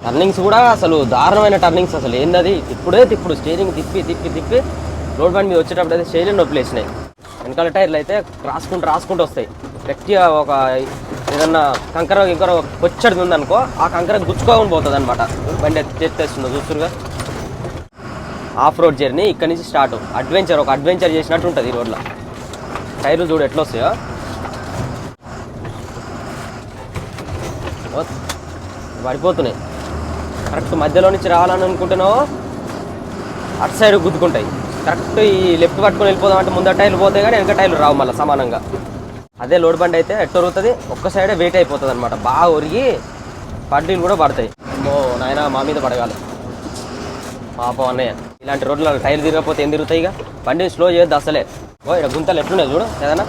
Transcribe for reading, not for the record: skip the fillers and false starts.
Turnings కూడా అసలు దారుణమైన టర్నింగ్స్, అసలు ఏందది తిప్పుడు స్టీరింగ్ తిప్పి రోడ్ బండి మీద వచ్చేటప్పుడు అయితే స్టేషన్ నొప్పులేసినాయి. వెనకాల టైర్లు అయితే రాసుకుంటూ వస్తాయి. గట్టిగా ఒక ఏదన్నా కంకర పొచ్చడి ఉందనుకో, ఆ కంకర గుచ్చుకోకుండా పోతుంది అనమాట. బండి తెస్తుందో చూస్తురుగా. ఆఫ్ రోడ్ జర్నీ ఇక్కడ నుంచి స్టార్ట్. ఒక అడ్వెంచర్ చేసినట్టు ఉంటుంది ఈ రోడ్లో. టైర్లు చూడు ఎట్లా వస్తాయో, పడిపోతున్నాయి. కరెక్ట్ మధ్యలో నుంచి రావాలని అనుకుంటున్నావు, అటు సైడ్ గుద్దుకుంటాయి. కరెక్ట్ ఈ లెఫ్ట్ పట్టుకొని వెళ్ళిపోదాం అంటే ముందర టైర్లు పోతాయి కానీ వెనక టైర్లు రావు మళ్ళీ సమానంగా. అదే లోడ్ బండి అయితే ఎట్ట ఒరుగుతుంది, ఒక్క సైడే వెయిట్ అయిపోతుంది అనమాట. బాగా ఒరిగి పడ్డీలు కూడా పడతాయి. నాయన మా మీద పడగాలి పాపం అన్నయ్య. ఇలాంటి రోడ్లలో టైర్లు తిరగకపోతే ఏం తిరుగుతాయి? ఇక బండిని స్లో చేయొద్దు అసలే. ఇక్కడ గుంతలు ఎట్లున్నాయి చూడు ఏదన్నా.